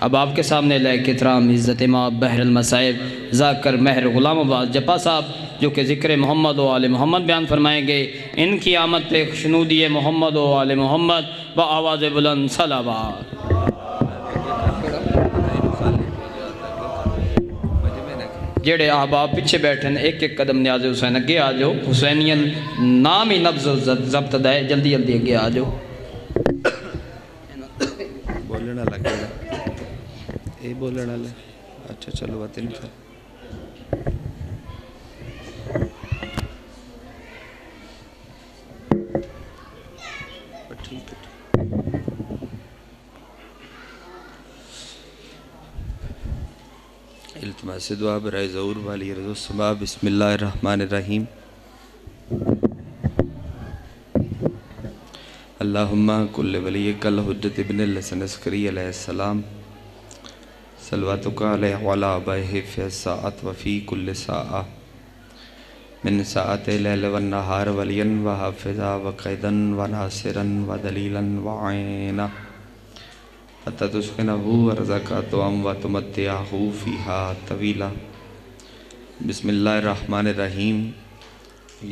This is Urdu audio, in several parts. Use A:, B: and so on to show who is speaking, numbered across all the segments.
A: اب آپ کے سامنے لائق احترام عزت ماں بحر المصائب ذاکر مہر غلام عباس جپا صاحب جو کہ ذکر محمد و آل محمد بیان فرمائیں گے، ان کی آمد پہ خشنودی محمد و آل محمد بآواز بلند صلوات۔ جڑے احباب پیچھے بیٹھے ہیں ایک ایک قدم نیاز حسین اگے آ جاؤ، حسینین نام ہی نبض ضبط دائے، جلدی جلدی اگے آ جاؤ۔
B: بولنا لگے اے بولنا لگے اچھا چلو بات نہیں تھا۔ التماس دعا برائے ظہور والی رضا السماء۔ بسم اللہ الرحمن الرحیم۔ اللہم کل ولیک الحجت ابن الحسن عسکری علیہ السلام صلواتک علیہ وعلی آبائہ فی الساعت وفی کل ساعہ من ساعت لیل والنہار ولیا وحافظا وقیدا وناصرا ودلیلا وعینا حتی تسکنہو ورزقاتو وتمتعہو فیہا طویلا۔ بسم اللہ الرحمن الرحیم۔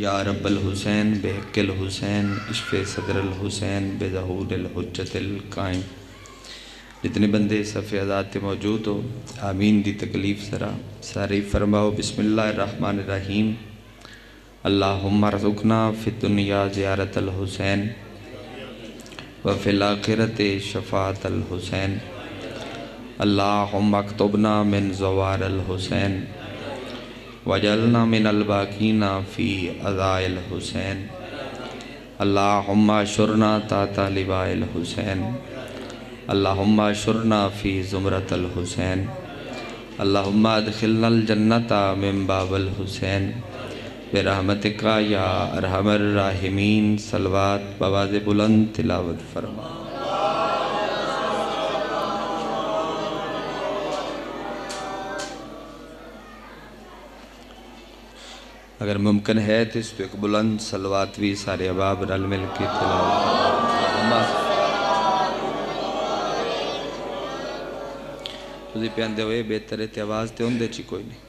B: یا رب الحسین بحق الحسین اشف صدر الحسین بظہور الحجت القائم۔ جتنے بندے صف عزات موجود ہو آمین دی تکلیف ذرا ساری فرماؤ۔ بسم اللہ الرحمن الرحیم۔ اللہم ارزقنا فی الدنیا زیارت الحسین وفی الآخرت شفاعت الحسین۔ اللہم اکتبنا من زوار الحسین وجعلنا من الباقین فی عزاء الحسین۔ اللہم اشرنا تحت لواء الحسین۔ اللہم اشرنا فی زمرۃ الحسین۔ اللہم ادخلنا الجنت من باب الحسین برحمتک یا ارحم الراحمین۔ صلوات بآواز بلند تلاوت فرما۔ اگر ممکن ہے تو اس پہ ایک بلند صلوات بھی سارے احباب رل مل کے تلاوت۔ تُسی پیاندے ہوئے بہتر ہے تے آواز تے ہوں دے چی کوئی نہیں،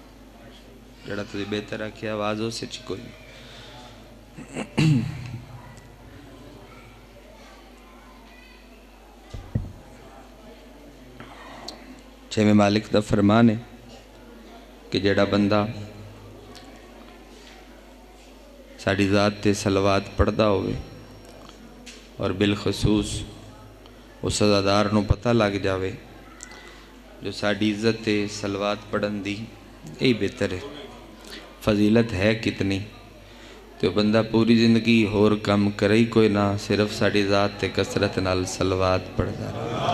B: جڑا تُسی بہتر رکھے آواز ہو سے چی کوئی نہیں۔ چھویں مالک دا فرمان ہے کہ جڑا بندہ ساڑھی ذات تے صلوات پڑھدا ہوئے اور بالخصوص اس عزادار نو پتہ لگ جاوے جو ساڑھی عزت تے صلوات پڑھن دی یہی بہتر ہے، فضیلت ہے کتنی، تو بندہ پوری زندگی اور کم کرے ہی کوئی نہ، صرف ساڑھی ذات تے کثرت نال صلوات پڑھدا رہا۔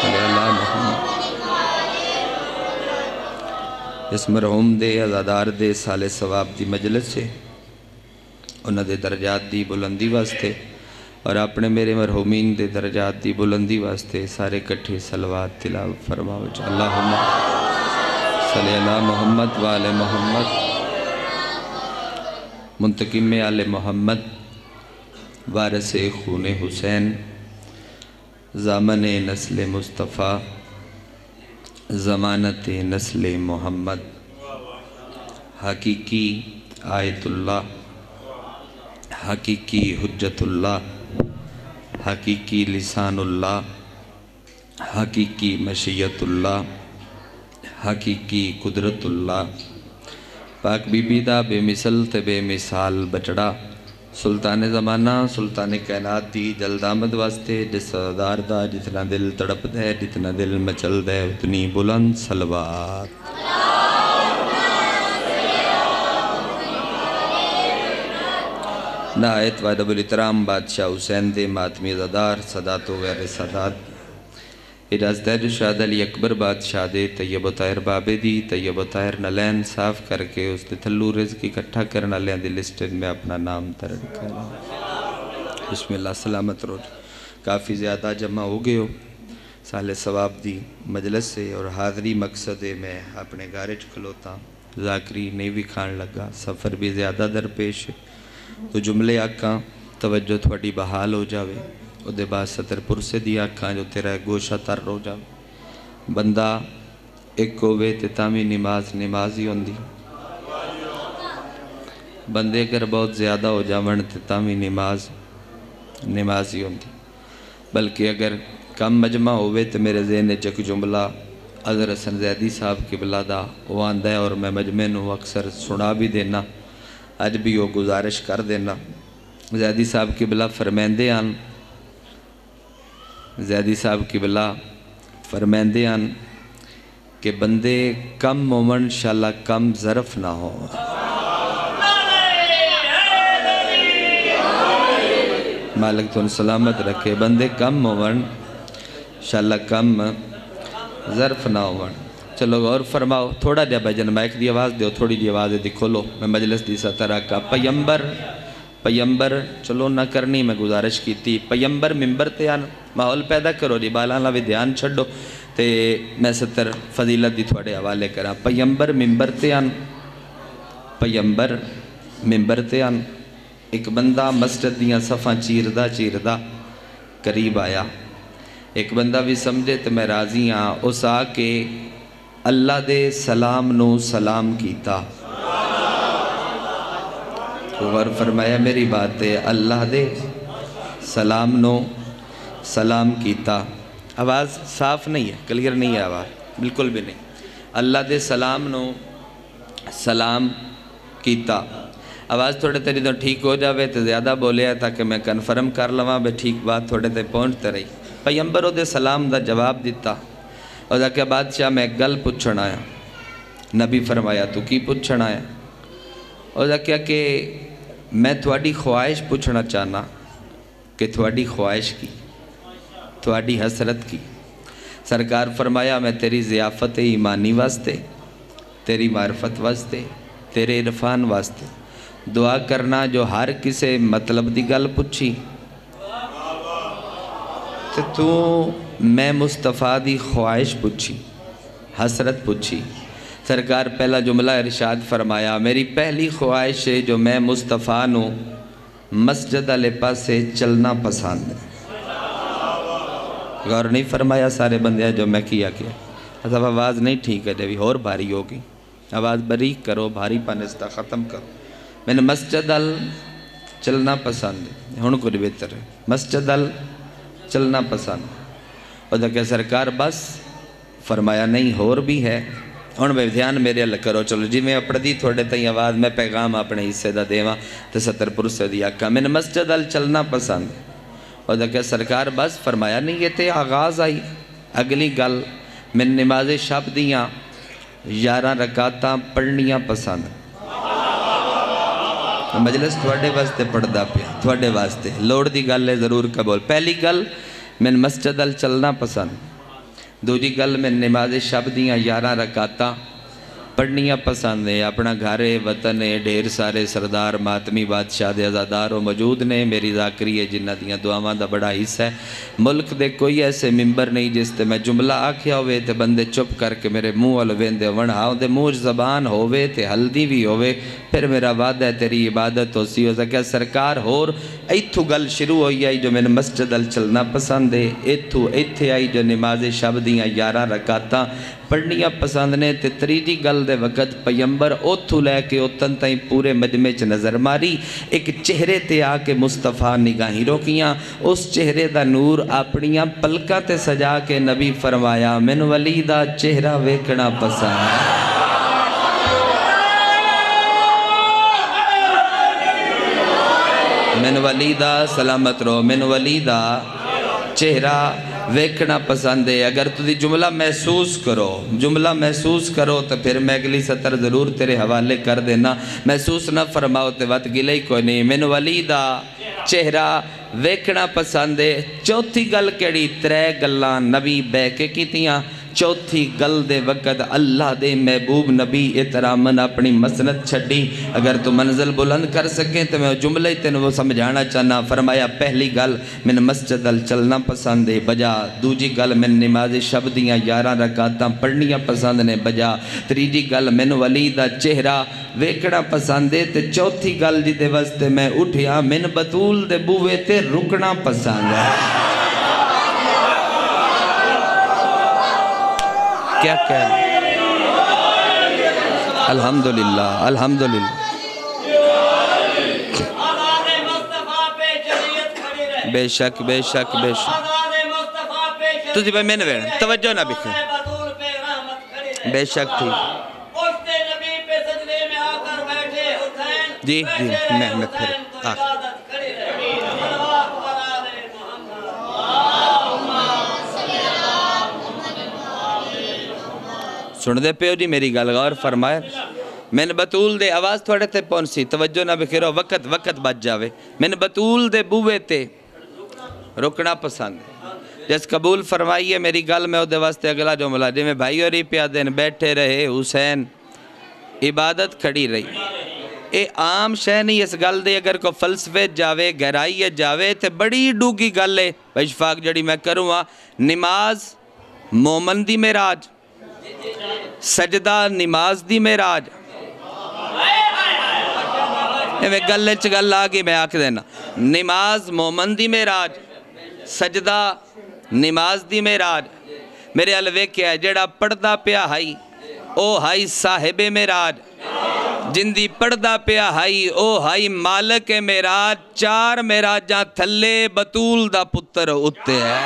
B: صلی اللہ محمد۔ اس مرحوم دے عزادار دے سال ثواب دی مجلس سے انہاں دے درجات دی بلندی واسطے اور اپنے میرے مرحومین دے درجات دی بلندی واسطے سارے کٹھے صلوات تلاوت فرماؤ۔ اللہم صلی اللہ محمد وآل محمد۔ منتقم آل محمد وارث خون حسین ضامن نسل مصطفیٰ ضمانت نسل محمد حقیقی آیت اللہ حقیقی حجت اللہ حقیقی لسان اللہ حقیقی مشیت اللہ حقیقی قدرت اللہ پاک بی بی دا بے مثل تے بے مثال بچڑا سلطان زمانہ سلطان کائنات دی جلد آمد واسطے جس عزادار دا جتنا دل تڑپ دے جتنا دل مچل دے اتنی بلند صلوات۔ نہایت وادب الاحترام بادشاہ حسین دے ماتمی عزادار صدات و غیر صدات اجازت ہے جو شہد علی اکبر بادشاہ دے طیب و طاہر بابے دی طیب و طاہر نلین صاف کر کے اس دے تھلو رزق اکٹھا کرنا لیں دی لسٹڈ میں اپنا نام ترد کرنا۔ بسم اللہ سلامت روز کافی زیادہ جمع ہو گئے ہو سال ثواب دی مجلس سے اور حاضری مقصد میں اپنے گارج کھلوتا ذاکری نہیں بھی کھان لگا سفر بھی زیادہ درپیش تو جملے آکاں توجہ تھوڑی بحال ہو جاوے او دے بعد ستر پرسے دی آکھاں جو تیرا گوشہ تر رو جا بندہ ایک ہوئے تے تامی نماز ہی ہوندی بندے اگر بہت زیادہ ہو جاون تے تامی نماز ہی ہوندی بلکہ اگر کم مجمع ہوئے تو میرے ذہن چک جملہ حضرت حسن زیدی صاحب قبلہ دا وہ آندہ ہے اور میں مجمع نو اکثر سنا بھی دینا اج بھی وہ گزارش کر دینا زیدی صاحب قبلہ فرمیندے آن زیدی صاحب قبلہ فرمیندے آن کہ بندے کم مومن انشاءاللہ کم ظرف نہ ہو مالک تو سلامت رکھے بندے کم مومن انشاءاللہ کم ظرف نہ ہوون چلو غور فرماؤ تھوڑا جا بجن مائک دی آواز دیو تھوڑی دی آواز دی کھولو میں مجلس دی سطرہ کا پیمبر چلو نہ کرنی میں گزارش کی تھی پیمبر ممبر تے آن ماحول پیدا کرو جی بالانا بھی دھیان چھڑو تے میں ستر فضیلت دی تھوڑے حوالے کرا پیمبر ممبر تے آن ایک بندہ مسجد دیاں صفاں چیردہ قریب آیا ایک بندہ بھی سمجھے تو میں راضی ہاں اس آ کے اللہ دے سلام نو سلام کیتا غور فرمایا میری بات ہے اللہ دے سلام نو سلام کیتا آواز صاف نہیں ہے کلیر نہیں ہے آواز بالکل بھی نہیں اللہ دے سلام نو سلام کیتا آواز تھوڑے تیری تو ٹھیک ہو جاوے تو زیادہ بولے ہے تاکہ میں کنفرم کر لواں بے ٹھیک بات تھوڑے تے پہنچتے رہی پیمبر دے سلام دا جواب دیتا اور دا کہ بادشاہ میں گل پوچھن آیا نبی فرمایا تو کی پوچھن آیا اور دا کیا کہ میں تھوڑی خواہش پوچھنا چاہنا کہ تھوڑی خواہش کی تھوڑی حسرت کی سرکار فرمایا میں تیری ضیافت ایمانی واسطے تیری معرفت واسطے تیرے عرفان واسطے دعا کرنا جو ہر کسے مطلب دی گل پوچھی تو میں مصطفیٰ دی خواہش پوچھی حسرت پوچھی سرکار پہلا جملہ ارشاد فرمایا میری پہلی خواہش ہے جو میں مصطفیٰ نو مسجد علیہ پاسے چلنا پسند ہے غور نہیں فرمایا سارے بندے جو میں کیا اصف آواز نہیں ٹھیک ہے جبھی اور بھاری ہوگی آواز بریک کرو بھاری پانستہ ختم کرو میں نے مسجد چلنا پسند ہے ہون کو بہتر ہے مسجد چلنا پسند اور کہ سرکار بس فرمایا نہیں اور بھی ہے ہون بے دھیان میرے اللہ کرو چلو جی میں اپڑ دی تھوڑے تائیں آواز میں پیغام اپنے حصے دا دیواں تو ستر پرسے دیا کہ میں نے مسجد چلنا پسند اور کہ سرکار بس فرمایا نہیں یہ تے آغاز آئی اگلی گل میں نماز شب دیاں 11 رکعتاں پڑھنیاں پسند مجلس تھوڑے واسطے پڑھدا پیا تھوڑے واسطے لوڑ دی گل ہے ضرور قبول پہلی گل میں مسجد چلنا پسند دوجی گل میں نماز شب دیاں 11 رکعتاں پڑھنیاں پسند ہے اپنا گھارے وطن ہے ڈھیر سارے سردار ماتمی بادشاہ دے عزادار و موجود نے میری ذاکری ہے جنہ دیاں دعاواں دا بڑا حصہ ہے ملک دے کوئی ایسے ممبر نہیں جس تے میں جملہ آکھیا ہوئے تے بندے چپ کر کے میرے منہ والوین دے ونہاؤں دے منہ زبان ہوئے تے ہلدی بھی ہوئے پھر میرا وعدہ ہے تیری عبادت ہو سی ہو سکیا سرکار ہور ایتھو گل شروع ہوئی آئی جو میں نے مسجد چلنا پسند ہے ایتھے آئی جو نماز شب دیاں 11 رکعتاں پڑھنیاں پسند نے تے تریجی گل دے وقت پیمبر اوتھو لے کے اوتن تائیں پورے مجمع چ نظر ماری ایک چہرے تے آ کے مصطفیٰ نگاہیں روکیاں اس چہرے دا نور اپنیاں پلکاں تے سجا کے نبی فرمایا من ولی دا چہرہ ویکھنا پسند من ولی دا سلامت رو من ولی دا چہرہ ویکھنا پسند ہے اگر تُسی جملہ محسوس کرو تو پھر میں اگلی سطر ضرور تیرے حوالے کر دینا محسوس نہ فرماؤ تے وقت گلے ہی کوئی نہیں من ولی دا چہرہ ویکھنا پسند ہے چوتھی گل کیڑی 3 گلاں نبی بے کے کیتیاں چوتھی گل دے وقت اللہ دے محبوب نبی احترامن اپنی مسند چھڑی اگر تو منزل بلند کر سکیں تو میں جملے تین وہ سمجھانا چاہنا فرمایا پہلی گل من مسجد ال چلنا پسند ہے بجا دوجی گل من نماز شب دیاں 11 رکعتاں پڑھنیاں پسند نے بجا تریجی گل من ولی دا چہرہ ویکھنا پسند ہے تے چوتھی گل جی دے واسطے میں اٹھیا من بطول دے بوے تے رکنا پسند ہے کیا کہہ الحمدللہ الحمدللہ بے شک بے شک بے شک تجھے بھائی میں نے بیٹھا توجہ نہ بکھے بے شک ٹھیک جی جی میں پھر سن دے پیو جی میری گل غور فرمائے میں نے بطول دے آواز تھوڑے تے پہنچی توجہ نہ بکھیرو وقت بچ جاوے میں نے بطول دے بوے تے رکنا پسند ہے جس قبول فرمائیے میری گل میں دے واسطے اگلا جملہ جی میں بھائی اور ہی پیادین بیٹھے رہے حسین عبادت کھڑی رہی اے عام شہ نہیں اس گل دے اگر کو فلسفے جاوے گہرائی جاوے تے بڑی ڈوگی گل ہے بھائی شفاق جڑی میں کروں نماز مومن دی معراج سجدہ نماز دی معراج میں گلے گل آگی میں آکھ دینا نماز مومن دی معراج سجدہ نماز دی معراج میرے الوے کیا ہے جڑا پڑھدا پیا ہائی او ہائی صاحب معراج جن دی پڑھدا پیا ہائی او ہائی مالک معراج 4 معراجاں تھلے بطول دا پتر اتے ہے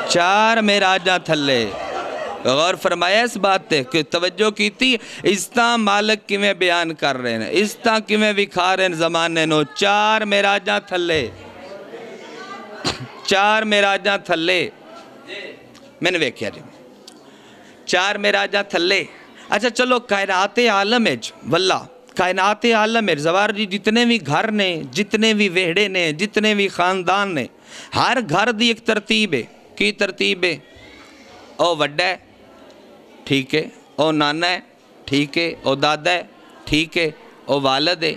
B: چار معراجاں تھلے غور فرمایا اس بات تے کہ توجہ کی تھی اس طرح مالک کی میں بیان کر رہے ہیں اس طرح کی میں وکھا رہے ہیں زمانے نو 4 معراجاں تھلے 4 معراجاں تھلے میں نے ویکھیا جی 4 معراجاں تھلے اچھا چلو کائنات عالم ہے واللہ کائنات عالم ہے زوار جی جتنے بھی گھر نے جتنے بھی وہڑے نے جتنے بھی خاندان نے ہر گھر دی ایک ترتیب ہے کی ترتیب ہے او وڈا ہے ٹھیک ہے او نانا ہے ٹھیک ہے او دادا ہے ٹھیک ہے او والد ہے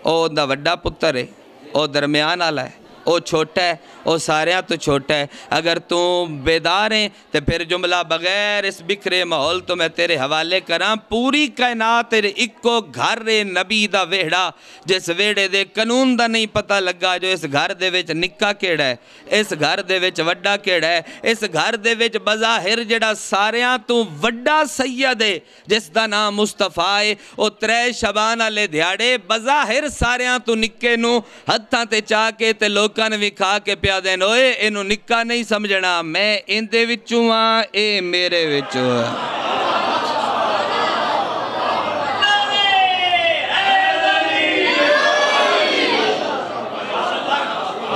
B: او دا وڈا پتر ہے او درمیان والا ہے او چھوٹا ہے او ساریاں تو چھوٹا ہے اگر تو بیدار ہیں تو پھر جملہ بغیر اس بکھرے ماحول تو میں تیرے حوالے کراں پوری کائنات اکو گھر نبی دا ویڑا جس ویڑے دے قانون دا نہیں پتہ لگا جو اس گھر دے وچ نکا کیڑا ہے اس گھر دے وچ وڈا کیڑا ہے اس گھر دے وچ بظاہر جڑا ساریاں تو وڈا سید ہے جس دا نام مصطفیٰ ہے او 3 شبان والے دیہاڑے بظاہر ساریاں تو نکے نو ہتھاں تے چاہ کے تے لوکاں نے وکھا کے پیا دین اوئے اینو نکا نہیں سمجھنا میں اندے وچوں ہاں اے میرے وچوں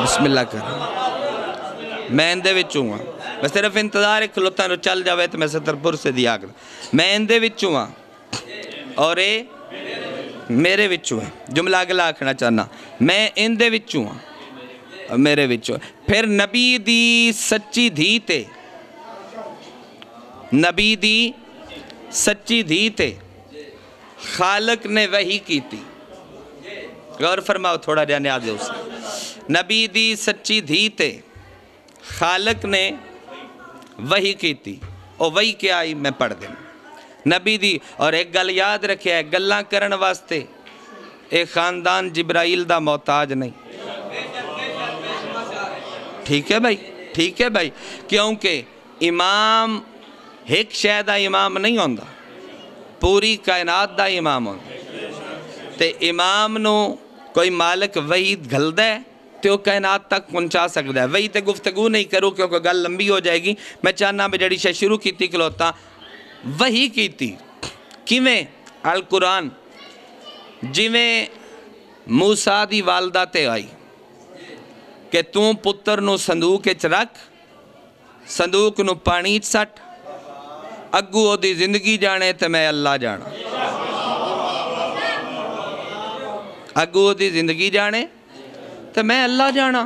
B: بسم اللہ کر میں اندے وچوں ہاں میں صرف انتظار کھلوتا نو چل جاوے تو میں سترپور سے دیا کر میں اندے وچوں ہاں اور اے میرے وچوں ہے جملہ اگلا آکھنا چاہنا میں اندے وچوں ہاں میرے وچوں پھر نبی دی سچی دھی تے نبی دی سچی دھی تے خالق نے وحی کی تھی غور فرماؤ تھوڑا جانے آدھے اسے نبی دی سچی دھی تے خالق نے وحی کی تھی اور وحی کیا آئی میں پڑھ دیں نبی دی اور ایک گل یاد رکھے ہے گلاں کرن واسطے ایک خاندان جبرائیل دا محتاج نہیں ٹھیک ہے بھائی کیونکہ امام ایک شے دا امام نہیں ہوندا پوری کائنات دا امام ہوندا تے امام نو کوئی مالک وحی گھلدا ہے تے وہ کائنات تک پہنچا سکتا ہے وحی تے گفتگو نہیں کروں کیونکہ گل لمبی ہو جائے گی میں چاہنا میں جڑی شے شروع کیتی کلوتا وحی کیتی کیویں القرآن جویں موسیٰ دی والدہ تے آئی کہ تُوں پتر نو صندوق اچ رکھ صندوق نو پانی اچ سٹ اگو او دی زندگی جانے تے میں اللہ جانا اگو او دی زندگی جانے تے میں اللہ جانا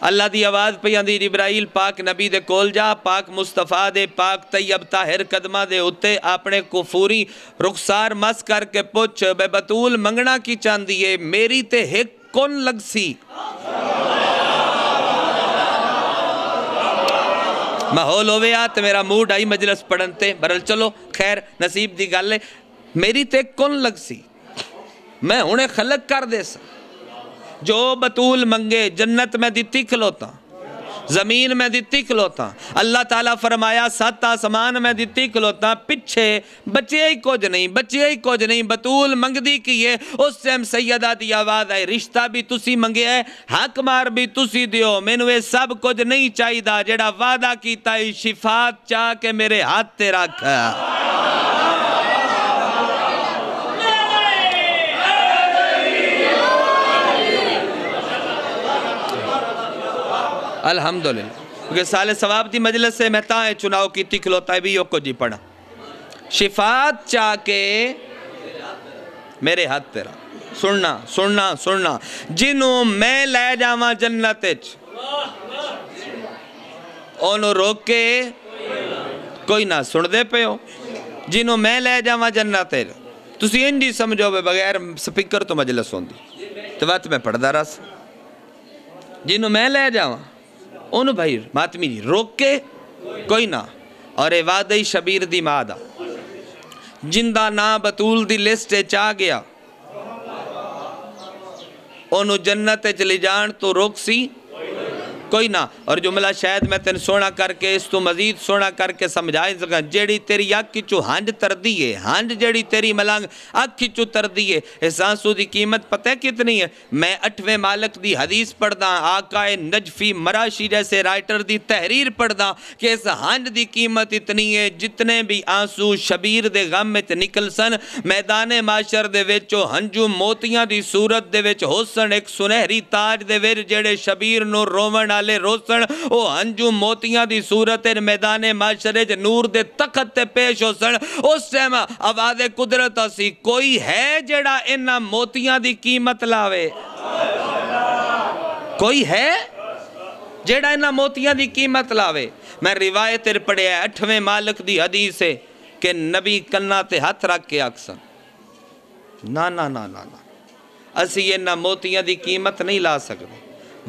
B: اللہ دی آواز پہ آندی جبرائیل پاک نبی دے کول جا پاک مصطفیٰ دے پاک طیب طاہر قدمہ دے اتے اپنے کفوری رخسار مس کر کے پوچھ بے بطول منگنا کی چاندی ہے میری تے ہک کون لگ سی ماحول ہوئے آت میرا موڈ آئی مجلس پڑھنتے برل چلو خیر نصیب دی گالے میری تے کون لگ سی میں انہیں خلق کر دے سا جو بطول منگے جنت میں دیتی کھلوتا زمین میں دیتی کھلوتا اللہ تعالیٰ فرمایا 7 آسمان میں دیتی کھلوتا پچھے بچے ہی کچھ نہیں بطول منگ دی کیے اس سے ہم سیدہ دی آواز آئی رشتہ بھی تسی منگے ہے حق مار بھی تسی دیو مینوے سب کچھ نہیں چاہی دا جڑا وعدہ کیتا ہے شفاعت چاہ کے میرے ہاتھ تے رکھا الحمدللہ کیونکہ سال ثواب دی مجلس سے میں تاں چناؤ کی تکلوتا ہے بھی یو کو جی پڑھا شفاعت چاہ کے میرے ہاتھ تیرا سننا جنوں میں لے جاواں جنت انہوں روک کے کوئی نہ سن دے پہ ہو جنوں میں لے جاواں جنت تسی انجی سمجھو بے بغیر سپیکر تو مجلس ہوں دی تو وقت میں پڑھ دا رہا جنوں میں لے جاواں انہوں بھائی ماتمی جی روک کے کوئی نہ اور اے وعدہی شبیر دی مادہ جندہ نا بطول دی لسٹے چاہ گیا انہوں جنت چلی جان تو روک سی کوئی نہ اور جملہ شاید میں تین سونا کر کے اس تو مزید سونا کر کے سمجھائیں سکا جیڑی تیری آنکھ چو ہنج تر دیئے ہنج جیڑی تیری ملانگ آنکھ چو تر دیئے اس آنسو دی قیمت پتہ کتنی ہے میں 8ویں مالک دی حدیث پڑھ دا آقا نجفی مراشی جیسے رائٹر دی تحریر پڑھ دا کہ اس ہنج دی قیمت اتنی ہے جتنے بھی آنسو شبیر دے غم میں نکل سن میدان معاشر دے ویچو ہنجو موتیاں دی صورت دے ویچ ہو سن ایک سنہری تاج دے ویچ جیڑے شبیر نو رومن والے روسن او ہنجو موتیاں دی صورت میدان معاشرے جے نور دے تخت تے پیش ہو سن اس ٹائم آواز قدرت اسی کوئی ہے جڑا انہاں موتیاں دی قیمت لاوے کوئی ہے جڑا انہاں موتیاں دی قیمت لاوے میں روایت پڑھے 8ویں مالک دی حدیث ہے کہ نبی کنا تے ہاتھ رکھ کے آکسن نا اسی انہاں موتیاں دی قیمت نہیں لا سکتے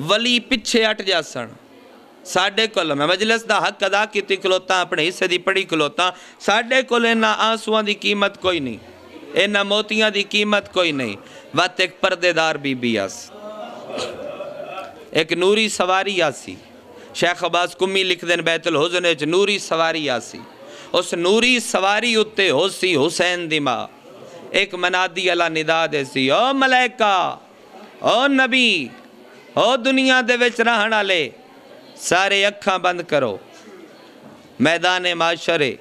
B: ولی پچھے اٹھ جا سن ساڑھے کل میں مجلس دا حق ادا کی تی کھلوتا اپنے حصے دی پڑی کھلوتا ساڑھے کل انہاں آنسوان دی قیمت کوئی نہیں انہاں موتیاں دی قیمت کوئی نہیں وقت ایک پردے دار بی بی آسی ایک نوری سواری آسی شیخ عباس کمی لکھ دین بیت الحزن ایک نوری سواری آسی اس نوری سواری اتے ہو سی حسین دی ماں ایک منادی اللہ ندا دے سی او ملائکہ او نبی او دنیا دے وچ رہنا لے سارے اکھاں بند کرو میدان معاشرے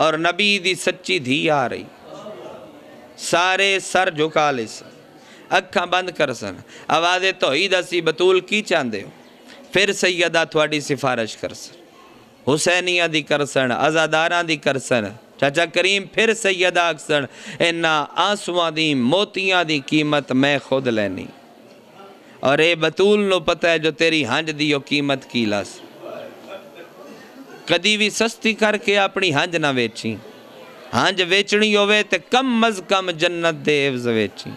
B: اور نبی دی سچی دھی آ رہی سارے سر جھکا لے سن اکھاں بند کر سن آواز توحید اسی بطول کی چاندے ہو پھر سیدہ تھوڑی سفارش کر سن حسینیہ دی کر سن ازاداراں دی کر سن چاچا کریم پھر سیدہ اکسن انہاں آنسوان دی موتیاں دی قیمت میں خود لینی اور اے بطول نو پتہ ہے جو تیری ہنج دیو قیمت کی لاس کدی بھی سستی کر کے اپنی ہنج نہ ویچیں ہنج ویچنی ہوئے تے کم از کم جنت دے عوض ویچیں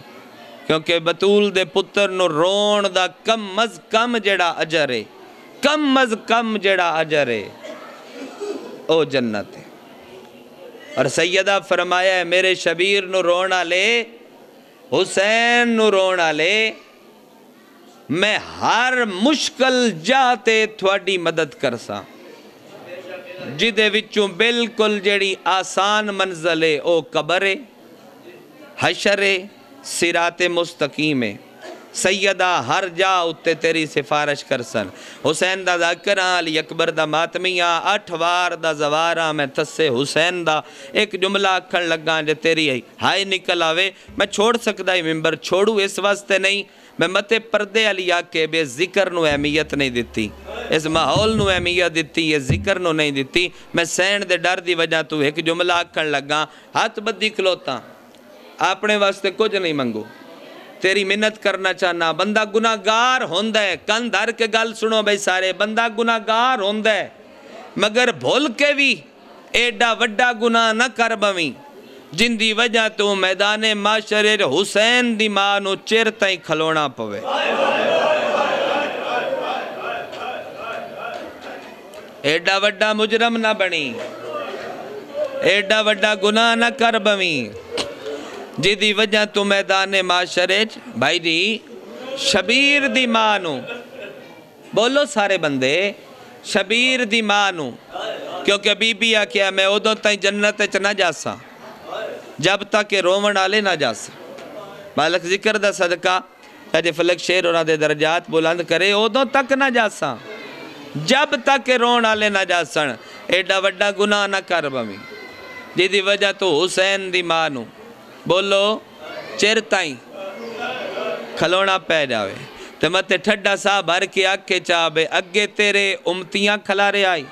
B: کیونکہ بطول دے پتر نو رون دا کم از کم جڑا اجر ہے کم از کم جڑا اجر ہے او جنت ہے اور سیدہ فرمایا ہے میرے شبیر نو رونا لے حسین نو رونا لے میں ہر مشکل جاتے تھوڑی مدد کرسا جدے وچوں بالکل جڑی آسان منزلے او قبرے حشرے صراط مستقیم سیدہ ہر جا اتے تیری سفارش کرسن حسین دا ذاکرہ علی اکبر دا ماتمیہ 8 وار دا زوارہ میں تسے حسین دا ایک جملہ اکھن لگا جے تیری ہائی نکل آوے میں چھوڑ سکتا ہی ممبر چھوڑوں اس واسطے نہیں میں متے پردے علی آکے بے ذکر نو اہمیت نہیں دیتی اس ماحول نو اہمیت دیتی یہ ذکر نو نہیں دیتی میں سین دے ڈر دی وجہ تو ایک جملہ اکھن لگا ہاتھ بدی کھلوتا اپنے واسطے کچھ نہیں منگو تیری منت کرنا چاہنا. بندہ گناہگار ہوندا ہے, کن دھر کے گل سنو بھائی سارے, بندہ گناہگار ہوندا ہے مگر بھول کے بھی ایڈا وڈا گناہ نہ کر بویں جن دی وجہ تو میدان معاشر حسین دی ماں نو چیر تائیں کھلونا پوے. ایڈا وڈا مجرم نہ بنی, ایڈا وڈا گناہ نہ کر بویں جی دی وجہ تو میدان معاشر بھائی جی شبیر دی ماں نو, بولو سارے بندے, شبیر دی ماں نو, کیونکہ بی بی آکھیا میں ادوں تائیں جنت وچ نہ جاساں جب تک کہ رومن آلے نہ جاساں. مالک ذکر دا صدقہ اج فلک شیر انہاں دے درجات بلند کرے, ادوں تک نہ جاساں جب تک کہ رون آلے نہ جاسن. ایڈا وڈا گناہ نہ کر بویں جی دی وجہ تو حسین دی ماں نو بولو چیر تائیں کھلونا پہ جاوے. تے متے ٹھڈا سا بھر کے آکھے چاہے اگے تیرے امتیاں کھلارے آئی,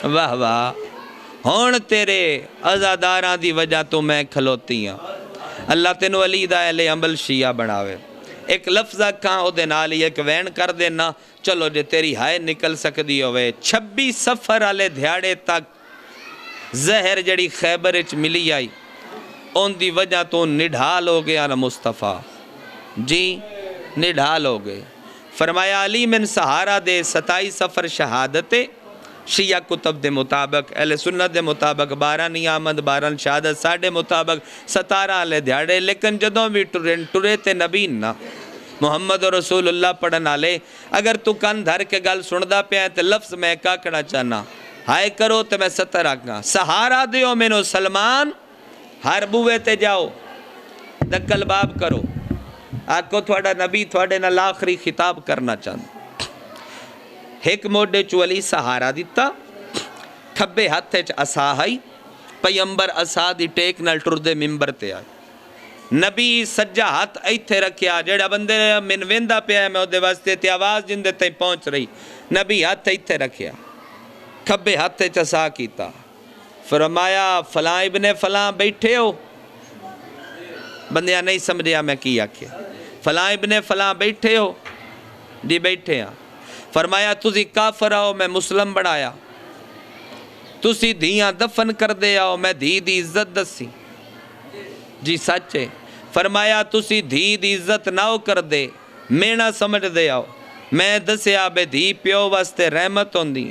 B: واہ واہ ہون تیرے عزاداراں دی وجہ تو میں کھلوتی ہاں. اللہ تینو علی دا اہل عمل شیعہ بناوے. ایک لفظہ کہاں او دے نال ایک وین کر دینا, چلو جے تیری ہائے نکل سکدی ہوئے. 26 سفر والے دھیاڑے تک زہر جڑی خیبر وچ ملی آئی ان دی وجہ تو نڈھال ہو گیا نا مصطفیٰ جی, نڈھال ہو گئے. فرمایا علی من سہارا دے 27 سفر شہادت شیعہ کتب دے مطابق, اہل سنت دے مطابق 12 نیامت 12 شہادت, ساڑھے مطابق 17 والے دھیاڑے. لیکن جدوں بھی ٹرے تے نبی نہ محمد رسول اللہ پڑھن آلے. اگر تو کن دھر کے گل سندا پیا تے لفظ میں کاکڑا چاہنا ہائے کرو تے میں 70 آگا سہارا دیو مینو سلمان, ہر بوے تے جاؤ دکل باب کرو, آکو تھوڑا نبی تھوڑے نال آخری خطاب کرنا چاہنا. ایک موڈے چو علی سہارا دیتا, کھبے ہاتھے چ عصا ہائی, پیمبر عصا دی ٹیک نال ٹردے ممبر تے آئی. نبی سجا ہاتھ ایتھے رکھیا, جڑا بندے من ویندا پیا ہے میں دے واسطے تے آواز جن دے تائیں پہنچ رہی. نبی ہاتھ ایتھے رکھیا, کھبے ہاتھے چ عصا کیتا, فرمایا فلاں ابن فلاں بیٹھے ہو. بندیاں نہیں سمجھیا میں کی آکھیا, فلاں ابن فلاں بیٹھے ہو جی بیٹھے ہاں. فرمایا تسی کافر آؤ میں مسلم بڑھایا, تسی دھیاں دفن کر دے آؤ میں دھی دی عزت دسی جی سچ ہے. فرمایا تسی دھی دی عزت نہ کر دے مینا سمجھ دے آؤ میں دسیا بے دھی پیو واسطے رحمت ہوندی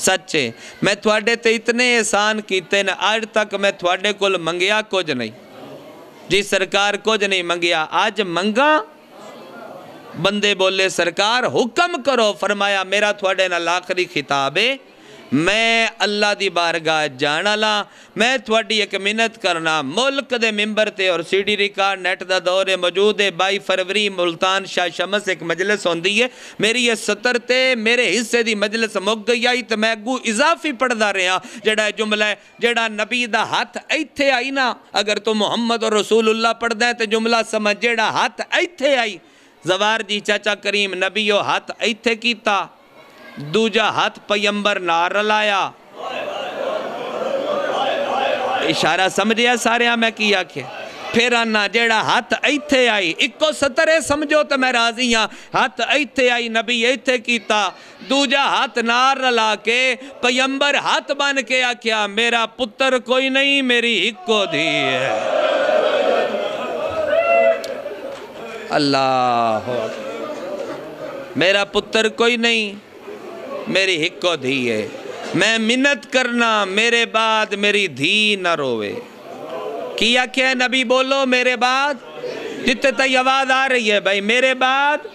B: سچ ہے. میں تھوڑے تے اتنے احسان کیتے نا آج تک میں تھوڑے کل منگیا کچھ نہیں جی سرکار کچھ نہیں منگیا, آج منگا. بندے بولے سرکار حکم کرو. فرمایا میرا تھوڑے نال آخری خطاب ہے, میں اللہ دی بارگاہ جانا لا, میں تھوڑی ایک منت کرنا. ملک دے ممبر تے اور سی ڈی ریکارڈ نیٹ دا دور موجود ہے. 22 فروری ملتان شاہ شمس ایک مجلس ہوندی ہے, میری یہ 70 تے میرے حصے دی مجلس مک گئی آئی تو میں اگو اضافی پڑھ دا رہا. جڑا جملہ ہے جڑا نبی دا ہاتھ ایتھے آئی نا, اگر تو محمد اور رسول اللہ پڑھ دیں تو جملہ سمجھ جڑا ہاتھ ایتھے آئی. زوار جی چاچا کریم نبیو ہاتھ ایتھے کیتا, دوجا ہاتھ پیمبر نار لایا. اشارہ سمجھیا سارے میں کیا کہ پھر آنا جیڑا ہاتھ ایتھے آئی اکو 70 سمجھو تو میں راضی ہاں. ہاتھ ایتھے آئی نبی ایتھے کیتا, دوجا ہاتھ نار لا کے پیمبر ہاتھ بن کے آکھیا میرا پتر کوئی نہیں میری ہکو دھی ہے. اللہ میرا پتر کوئی نہیں میری ہکو دھی ہے. میں منت کرنا میرے بعد میری دھی نہ روے. کیا کیا نبی بولو میرے بعد, جتے تئی آواز آ رہی ہے بھائی میرے بعد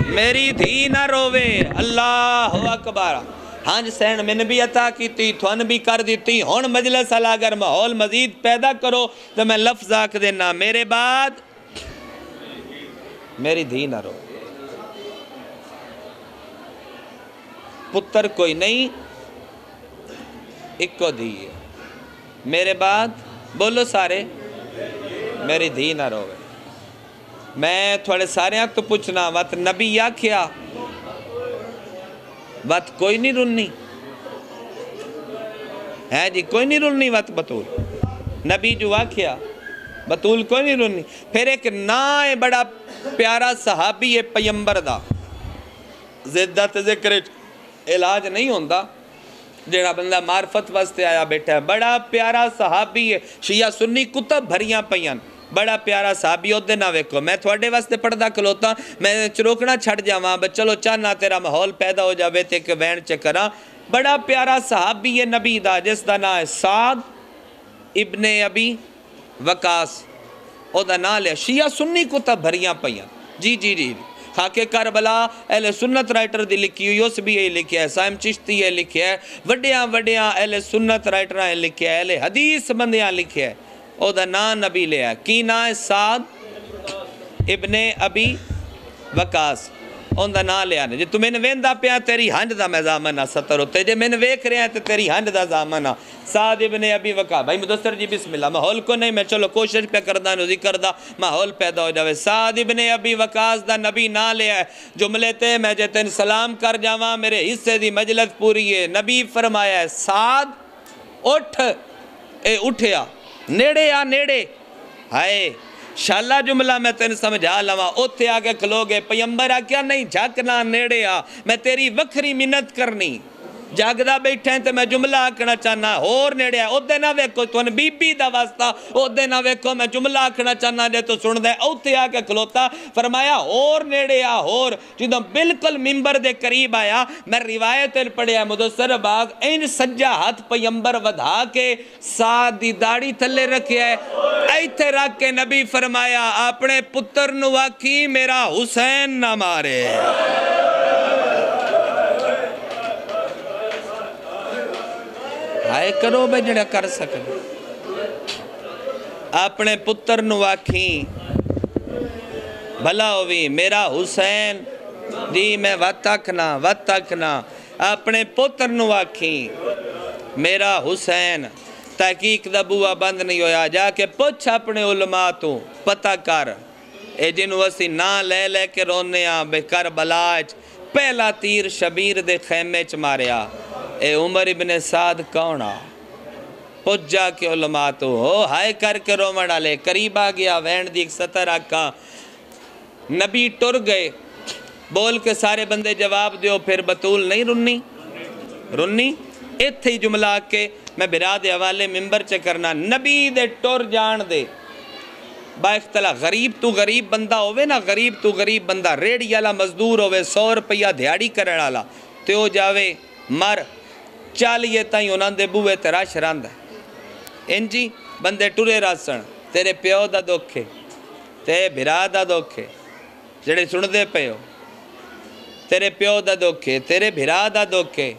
B: میری دھی نہ روے. اللہ اکبر. ہانج سین میں بھی عطا کی تھی تھون بھی کر دیتی. ہون مجلس اللہ اگر ماحول مزید پیدا کرو تو میں لفظ آکھ دینا میرے بعد میری دھی نہ رو. پتر کوئی نہیں ایک کو دھی ہے میرے بعد, بولو سارے میری دھی نہ روے. میں تھوڑے سارے آنکھ تو پوچھنا وقت نبی یا کیا وقت کوئی نہیں رننی ہے جی, کوئی نہیں رننی وقت بطول نبی جو آکھیا بطول کوئی نہیں رونی. پھر ایک نا ہے بڑا پیارا صحابی ہے پیمبر دا, زدت ذکر علاج نہیں ہوندہ, جیڑا بندہ معرفت واسطے آیا بیٹھا ہے, بڑا پیارا صحابی ہے, شیعہ سنی کتب بھریاں پیان, بڑا پیارا صحابی ہوتے نہ ویکھو. میں تھوڑے واسطے پڑھدا کھلوتا, میں چروکنا چھڑ جاواں بس چلو چاہنا تیرا ماحول پیدا ہو جاوے تے کہ وین چکراں. بڑا پیارا صحابی ہے نبی دا, جس دا نام ہے سعد ابن ابی وقاص, او دا نام لیا. شیعہ سنی کتب بھریاں پیان. جی جی جی خاکے کربلا اہل سنت رائٹر دی لکھی ہوئی, اس بھی یہی لکھیا ہے, سائم چشتی یہ لکھیا ہے, وڈیاں وڈیاں اہل سنت رائٹر ہیں لکھیا ہے, اہل حدیث بندیاں لکھیا ہے. او دا نام نبی لیا ہے. کی نام ہے سعد ابن ابی وقاص, اون دا نام لیا ہے. جی تو میں نے ویندا پیا تیری ہنج دا میں زامن آ ستر ہوتے, جے میں نے ویکھ رہے ہیں تو تیری ہنج دا زامن آ. سعد ابن ابی وقاص. بھائی مدثر جی بسم اللہ, ماحول کو نہیں میں چلو کوشش پہ کردہ نو ذکر دا ماحول پیدا ہو جاوے. سعد ابن ابی وقاص دا نبی نہ لیا ہے. جملے تے میں جے تین سلام کر جاواں میرے حصے دی مجلس پوری ہے. نبی فرمایا ہے سعد اٹھ, اے اٹھیا نیڑے آ نیڑے. ہائے شالا جملہ میں تین سمجھا لواں, اوتھے آگے کھلوگے پیمبر آ کیا نہیں جھاکنا نیڑے آ, میں تیری وکھری منت کرنی. جاگدہ بیٹھے ہیں تو میں جملہ آکھنا چاہنا اور نیڑے آ. اودے نہ ویکھو تو بی بی دا واسطہ, اودے نہ ویکھو میں جملہ آکھنا چاہنا جے تو سن دے. اوتھے آگے کھلوتا فرمایا اور نیڑے آ اور. جدوں بالکل ممبر دے قریب آیا, میں روایت پڑھیا مدثر باغ این سجا ہاتھ پیمبر ودھا کے سعد دی داڑھی تھلے رکھے ہے, ایتھے رکھ کے نبی فرمایا اپنے پتر نو آکھی میرا حسین نہ مارے. ہائے کرو بے جڑا کر سکے. اپنے پتر نو آکھی بھلا ہوئی میرا حسین دی میں وقت اکھنا. اپنے پتر نو آکھی میرا حسین. تحقیق دا بوا بند نہیں ہویا, جا کے پوچھ اپنے علماء تو پتہ کر. اے جنو اسی نا لے لے کے رونے آ بے کربلا اچ پہلا تیر شبیر دے خیمے چ ماریا. اے عمر ابن سعد کون آ؟ پوچھ جا کے علماء تو ہو ہائے کر کے رومن ڈالے. قریب آ گیا وین دی ایک سطر آکھا, نبی ٹر گئے بول کے سارے بندے جواب دیو پھر بطول نہیں رنی. ایتھے ہی جملہ کے میں برا دے حوالے ممبر چے کرنا. نبی دے ٹر جان دے با اختلاف غریب تو غریب بندہ ہوئے نا, غریب تو غریب بندہ ریڑی والا مزدور ہوئے 100 روپیہ دیہاڑی کرن والا تے او جاوے مر چالیے تائیں انہاں دے بوئے تے رش رہندا ہے. انجی بندے ٹرے راسن, تیرے پیو دا دکھے تے بھرا دا دکھے جڑے سن دے پے ہو, تیرے پیو دا دکھے تیرے بھرا دا دکھے,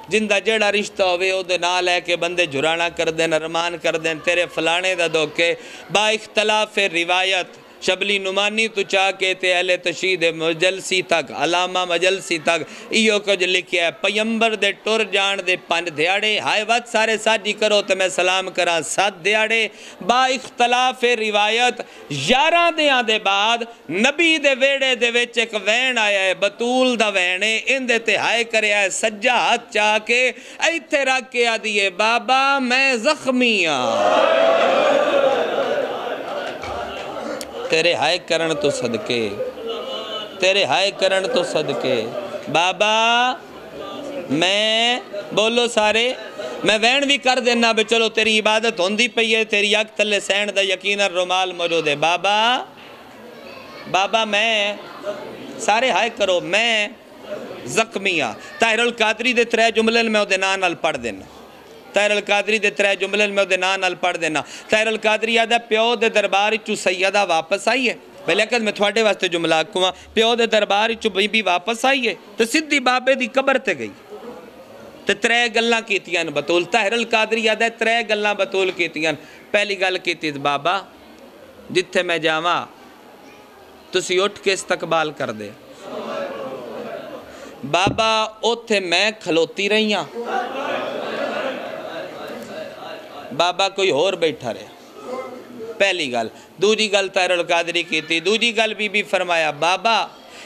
B: جندہ جڑا رشتہ ہوئے او دے نال ہے کہ بندے جھرانا کر دیں ارمان کر دیں. تیرے فلانے دا دکھے با اختلاف روایت شبلی نمانی تو چاہ کے تے اہل تشہید مجلسی تک علامہ مجلسی تک ایو کچھ لکھیا ہے. پیمبر دے ٹر جان دے 5 دیاڑے, ہائے وقت سارے ساجی کرو تو میں سلام کراں 7 دیاڑے. با اختلاف روایت 11 دیاں دے بعد نبی دے ویڑے دے ویچ ایک وین آیا ہے, بطول دا وین ہے, ان دے تے ہائے کریا ہے سجا ہاتھ چاہ کے ایتھے رکھ کے آ دیئے بابا میں زخمی ہاں. تیرے ہائے کرن تو صدقے, تیرے ہائے کرن تو صدقے بابا میں بولو سارے میں وین بھی کر دینا بے چلو تیری عبادت ہوندی پئی ہے, تیری اک تلے سین دا یقینا رومال موجود ہے. بابا میں سارے ہائے کرو میں زخمی ہاں. طاہر القادری دے 3 جملے میں او دے نام نال پڑھ دینا. طاہر القادری دے 3 جملے میں او دے نام نال پڑھ دینا. طاہر القادری آدھا پیو دے دربار چو سیدہ واپس آئی ہے. لیکن میں تھوڑے واسطے جملہ آکھوں, پیو دے دربار چو بی بی واپس آئی ہے تو سدھی بابے دی قبر تے گئی تے 3 گلاں کیتیاں بطول. طاہر القادری آدھا 3 گلاں بطول کیتیاں. پہلی گل کیتی بابا جتھے میں جاواں تسی اٹھ کے استقبال کر دے. بابا اوتھے میں کھلوتی رہی ہاں, بابا کوئی اور بیٹھا رہے. پہلی گل. دوجی گل طاہر القادری کی تھی. دوجی گل بی فرمایا بابا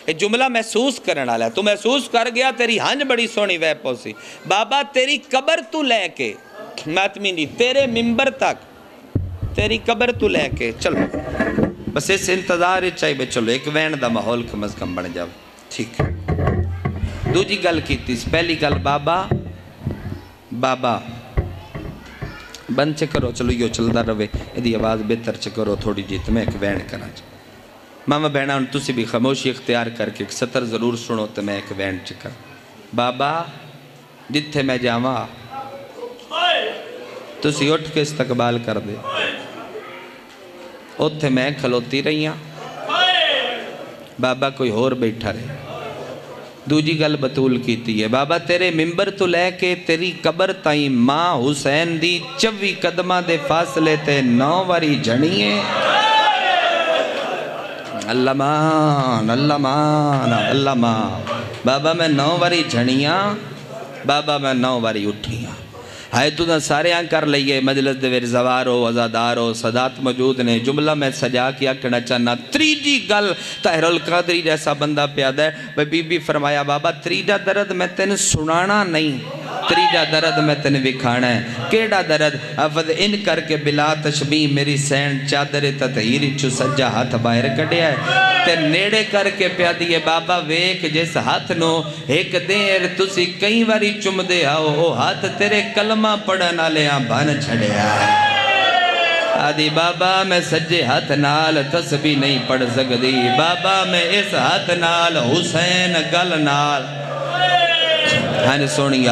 B: یہ جملہ محسوس کرنا ہے, تو محسوس کر گیا تیری ہنج بڑی سونی وے پوسی. بابا تیری قبر تو لے کے ماتمی نہیں تیرے ممبر تک تیری قبر تو لے کے چلو بس اس انتظار چاہیے بے چلو ایک وین دا ماحول کم از کم بن جاؤ ٹھیک دوجی گل کی تیس پہلی گل بابا بابا بند چکرو چلو یہ چلتا رہے یہ آواز بہتر چکرو تھوڑی جی تو میں ایک وین کرا ماما بہنا ہوں تسی بھی خاموشی اختیار کر کے ایک سطر ضرور سنو تو میں ایک وین چکر بابا جتھے میں جاواں تسی اٹھ کے استقبال کر دے اتھے میں کھلوتی رہی ہاں بابا کوئی اور بیٹھا رہے دوجی گل بطول کیتی ہے بابا تیرے ممبر تو لے کے تیری قبر تائیں ماں حسین دی 24 قدمہ دے فاصلے تے 9 واری جھنی ہے اللہ مان اللہ مان اللہ مان بابا میں 9 واری جھنیاں بابا میں 9 واری اٹھیاں ہائے تو نہ سارے کر لئیے مجلس دے زوارو عزادارو صدات موجود نے جملہ میں سجا کیا کہنا چاہنا تریجی گل طاہر القادری جیسا بندہ پیادہ ہے بی بی فرمایا بابا تریجا درد میں تین سنانا نہیں تریجا درد میں تین وکھانا ہے کیڑا درد حفظ ان کر کے بلا تشبیح میری سین چادر تطہیری چو سجا ہاتھ باہر کڑیا ہے تے نیڑے کر کے پیادی ہے بابا ویک جس ہاتھ نو ایک دیر تسی کئی واری چم دے آؤ او ہاتھ تیرے کلمہ پڑھنا لیا بھن چھڑیا ہے آدھی بابا میں سجے ہاتھ نال تسبیح نہیں پڑھ سکتی بابا میں اس ہاتھ نال حسین گل نال ہن سونی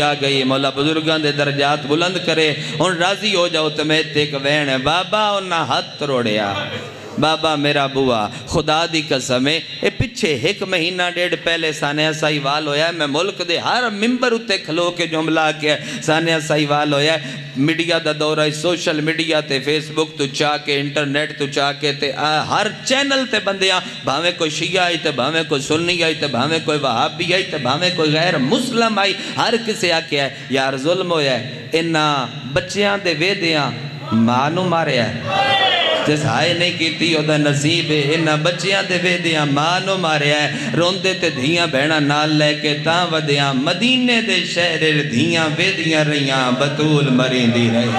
B: آ گئی مولا بزرگاں دے درجات بلند کرے ان راضی ہو جاؤ تمہیں تیک وین ہے بابا انہا ہاتھ روڑیا بابا میرا بوا خدا دی قسم ہے پچھے 1 مہینہ 1.5 پہلے سانیہ سائیوال ہویا ہے میں ملک دے ہر ممبر اتے کھلو کے جملہ کیا سانیہ سائیوال ہویا ہے میڈیا دا دورہ ہے سوشل میڈیا تے فیس بک تو چاہ کے انٹرنیٹ تو چاہ کے تے ہر چینل تے بندیاں بھاویں کوئی شیعہ آئی تے بھاویں کوئی سنی آئی تے بھاویں کوئی وہابی آئی تے بھاویں کوئی غیر مسلم آئی ہر کسے آکے ہے یار ظلم ہویا ہے انہا بچیاں دے ویدیاں مانو مارے ہے جس ہائے نہیں کیتی ہو دا نصیب ہے انہا بچیاں دے ویدیاں مانو مارے ہے روندے تے دھیاں بہنا نال لے کے تاں ودیاں مدینے دے شہر دھیاں ویدیاں رہیاں بطول مرین دی رہی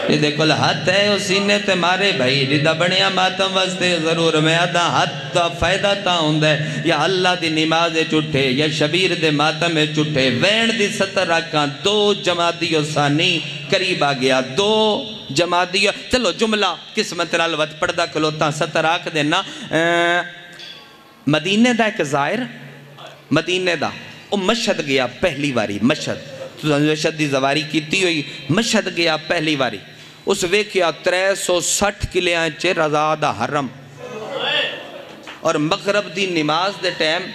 B: یہ دیکھو ہاتھ ہے اس سینے تے مارے بھائی جدہ بڑیاں ماتم وستے ضرور میں آدھا ہاتھ تا فائدہ تا ہوندہ ہے یا اللہ دی نماز چٹھے یا شبیر دے ماتم چٹھے وین دی 70 رکھاں 2 جماعتیوں ثانی قریب آ گیا 2 جماعتیوں چلو جملہ قسمت رالوت پردہ کلوتا 70 راکھ دینا مدینے دا ایک ظاہر مدینے دا وہ مشہد گیا پہلی واری مشہد دی زواری کیتی ہوئی مشہد گیا پہلی واری اس ویکیا 360 کلیاں چے رضا دا حرم اور مغرب دی نماز دے ٹیم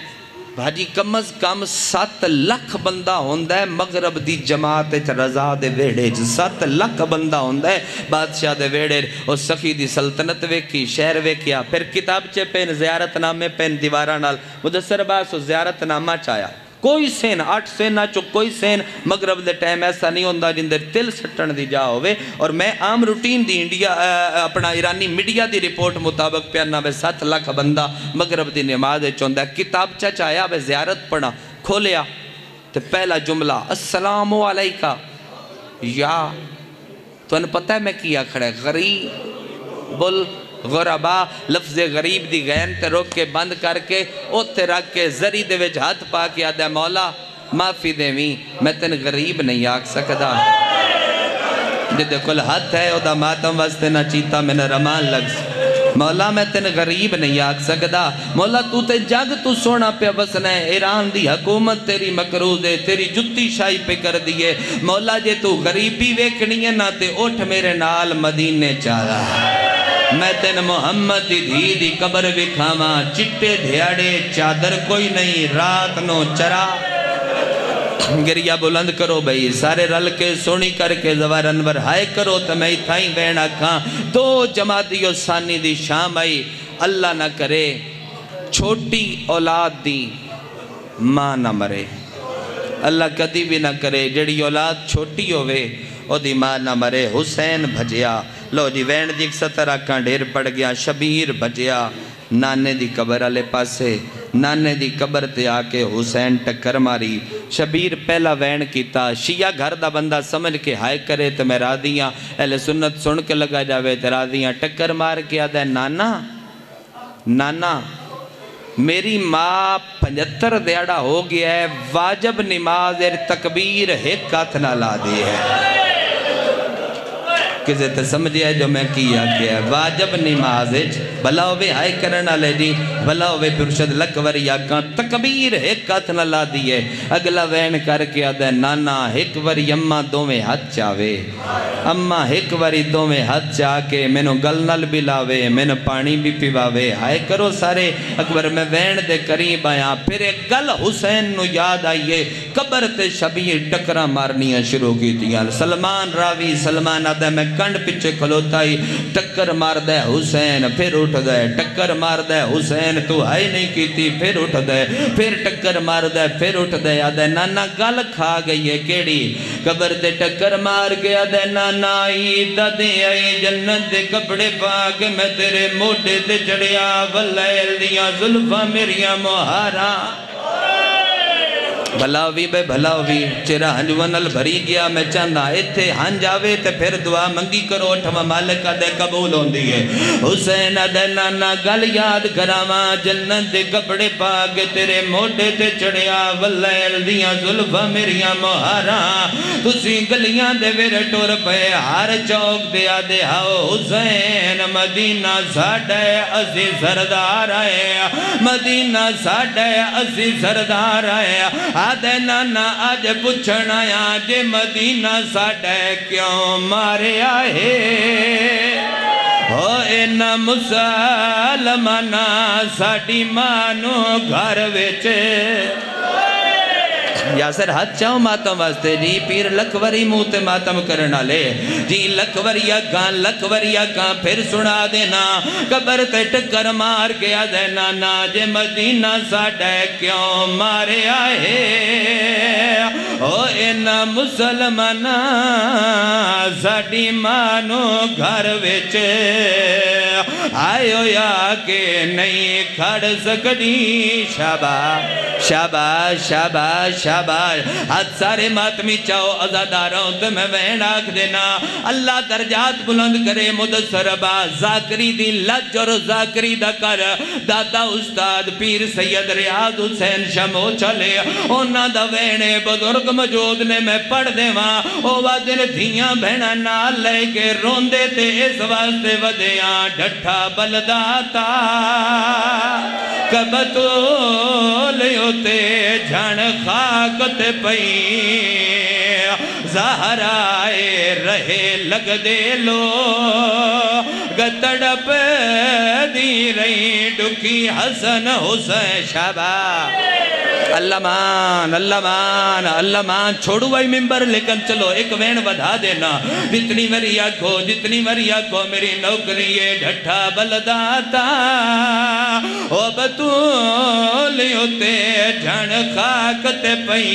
B: بھاجی کم از کم 7 لاکھ بندہ ہوندہ ہے مغرب دی جماعت رضا دے ویڑے 7 لاکھ بندہ ہوندہ ہے بادشاہ دے ویڑے اور سخی دی سلطنت ویکھی شہر ویکیا پھر کتابچے پین زیارت نامے پین دیوارہ نال مدسر باس زیارت نامہ چایا کوئی سین 8 سین نہ چو کوئی سین مغرب دے ٹائم ایسا نہیں ہوندہ جن دے تل سٹن دی جا ہوئے اور میں عام روٹین دی انڈیا اپنا ایرانی میڈیا دی رپورٹ مطابق پیانا بے 7 لاکھ بندہ مغرب دی نماز چوندہ کتاب چاہیا بے زیارت پڑھا کھولیا تو پہلا جملہ السلام علیکہ یا تو انہیں پتہ ہے میں کیا کھڑے غریب غربا لفظ غریب دی غین تے روک کے بند کر کے اوتے رکھ کے زری دے وچ ہاتھ پا کے آدھے مولا معافی دیویں میں تن غریب نہیں آکھ سکدا جدے کل ہاتھ ہے او دا ماتم واسطے نہ چیتا میں نہ رمان لگ مولا میں تن غریب نہیں آکھ سکدا مولا تو تے جگ تو سونا پہ وسنا ہے ایران دی حکومت تیری مقروض ہے تیری جتی شاہی پہ کر دیئے مولا جے تو غریبی ویکھنی ہے نہ تے اٹھ میرے نال مدینے چاہا میں تین محمد دی دی قبر بکھاما چٹے دھیاڑے چادر کوئی نہیں رات نو چرا گریہ بلند کرو بھئی سارے رل کے سونی کر کے زوار انور ہائے کرو تمہیں تھائیں وینا کھاں 2 جماعتیوں ثانی دی شام آئی اللہ نہ کرے چھوٹی اولاد دی ماں نہ مرے اللہ کدی بھی نہ کرے جڑی اولاد چھوٹی ہوئے او دی ماں نہ مرے حسین بھجیا لو جی وین دی 170 آکاں ڈھیر پڑ گیا شبیر بھجیا نانے دی قبر علی پاسے نانے دی قبر تے آکے حسین ٹکر ماری شبیر پہلا وین کیتا شیعہ گھر دا بندہ سمجھ کے ہائے کرے تو میں راضیاں اہل سنت سن کے لگا جاوے تو راضیاں ٹکر مار کے آدھا نانا میری ماں 75 دیڑا ہو گیا ہے واجب نماز تکبیر ایک ہاتھ نہ لا دی ہے کسے تے سمجھے ہے جو میں کیا ہے واجب نماز بھلا ہوئے ہائے کرنا لے جی بھلا ہوئے پرشد لکوری آکاں تکبیر ایک ہاتھ نہ لا دی ہے اگلا وین کر کے آدھا نانا ایک وری اممہ دو میں ہاتھ چاوے اممہ ایک وری دو میں ہاتھ چاہ کے مینو گل نل بھی لاوے مینو پانی بھی پیواوے ہائے کرو سارے اکبر میں وین دے قریب آیا پھر ایک گل حسین نو یاد آئیے قبر تے شبیر ٹکرہ مارنیاں شروع کی دیا سلمان راوی سلمان آدھا میں کنڈ پچھے کھلوتا ہی ٹکر مار دے حسین پھر اٹھ دے ٹکر مار دے حسین تو ہائی نہیں کیتی پھر اٹھ دے پھر ٹکر مار دے پھر اٹھ دے آدھے نانا گل کھا گئی ہے کیڑی قبر دے ٹکر مار گیا دے نانا آئی دادے آئی جنت دے کپڑے پاک میں تیرے موٹے تے چڑیا واللیل دیا ظلفہ میریاں مہارا بھلاوی بے بھلاوی چرا ہنجوانل بھری گیا میں چاندہ ایتھے ہنج آوے تے پھر دعا منگی کرو اٹھوا مالک دے قبول ہوں دیئے حسین دے نانا گل یاد کراما جنت دے کپڑے پاک تیرے موٹے تے چڑیا واللیل دیاں ظلفہ میریاں مہارا تسی گلیاں دے ویرے ٹور پہ ہر چوک دے آدھے ہاو حسین مدینہ ساڑھے اسی سردار آئے مدینہ ساڑھے اسی سردار آئے آدھے نانا آج پوچھنا آجے مدینہ ساڑھے کیوں مارے آئے ہو اینا مسلمانہ ساڑھی مانو گھر ویچے یاسر حد چاہوں ماتم واسطے جی پیر لکوری موتے ماتم کرنا لے جی لکوری کان پھر سنا دینا قبر تے ٹکر مار گیا دینا ناجے مدینہ ساڑھے کیوں مارے آئے او اینا مسلمانہ ساڑھی مانو گھر ویچے آئیو یا کہ نہیں کھڑ سکتی شاباش شاباش شاباش شاباش حد سارے ماتمی چاہو ازاداروں تو میں وین آکھ دینا اللہ درجات بلند کرے مدسر با ذاکری دی لج اور ذاکری دا کر دادا استاد پیر سید ریاض حسین شمو چلے اونا دا وینے بزرگ مجود نے میں پڑھ دے وہاں او وادن دھیاں بہنا نال لے کے روندے تے اس واسطے ودیاں ڈھٹھا بلداتا کبتول ہوتے جھن خاکت پئی زہرائے رہے لگ دے لو گتڑپ دی رہی ڈکی حسن حسین شاباش اللہ مان اللہ مان اللہ مان چھوڑو بھائی ممبر لیکن چلو ایک وین ودھا دینا جتنی مریا کو میری نوکری ہے ڈھٹھا بلداتا او بطولی ہوتے جھن خاکت پئی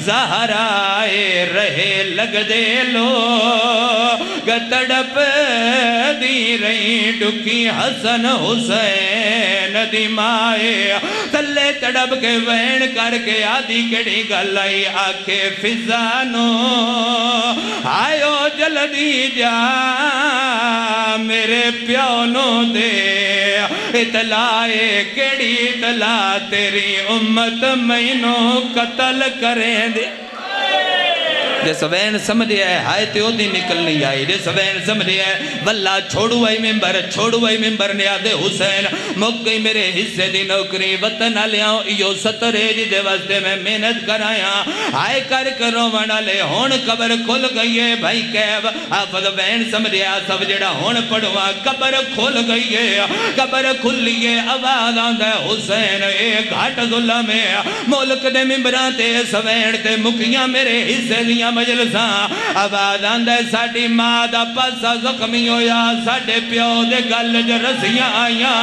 B: زہرائے رہے لگ دے لو گتڑپ دی رہی ڈکی حسن حسین دی مائے تلے تڑپ کے وین کر کے آدھی کڑی گلائی آکھے فضانو آئیو جلدی جا میرے پیونو دے اطلاع کڑی اطلاع تیری امت مینو قتل کریں دے جیسا وین سمجھے ہے ہائے تیو دی نکل نہیں آئی جیسا وین سمجھے ہے واللہ چھوڑو آئی ممبر نے آدھے حسین مک گئی میرے حصے دی نوکری وطن آلیاں ایو سترے جی دے واسطے میں محنت کرایا ہائے کرو وڑا لے ہون قبر کھل گئی ہے بھائی کہو آفد وین سمجھے آسف جڑا ہون پڑھوا قبر کھل گئی ہے قبر کھل لیے آواز آندھا حسین اے گھاٹ ظلم ہے ملک دے ممبران تے سوین تے مکیاں میرے حصے دیاں مجلساں آواز آندھے ساڑھی ماں دا پاسا زخمی ہویا ساڑھے پیو دے گل جرسیاں آئیاں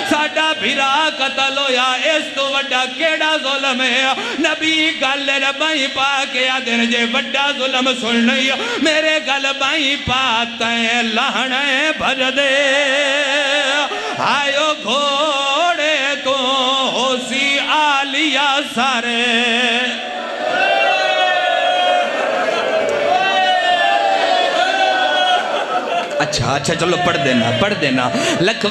B: ساڑھا بھیرا قتل ہویا اس تو وڈا کیڑا ظلم ہے نبی گل ربائی پا کے آدھن جے وڈا ظلم سن نہیں میرے گل بائی پاتیں لہنے بھج دے آئیو گھوڑے تو آلیا سارے اچھا چلو پڑھ دینا لکھ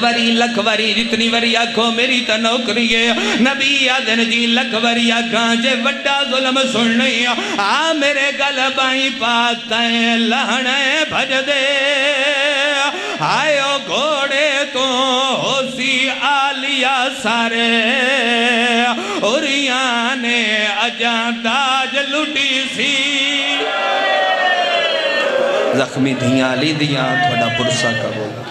B: وری جتنی وری آکھو میری تا نوکری ہے نبی آدن جی لکھ وری آکھاں جے وڈا ظلم سننی آ میرے گل بائی پاتیں لہنے بھج دے آئیو گھوڑے تو ہوسی آلیا سارے اوریاں نے اجاں تاج لٹی سی زخمی دھیاں لی دیاں تھوڑا پرسا کرو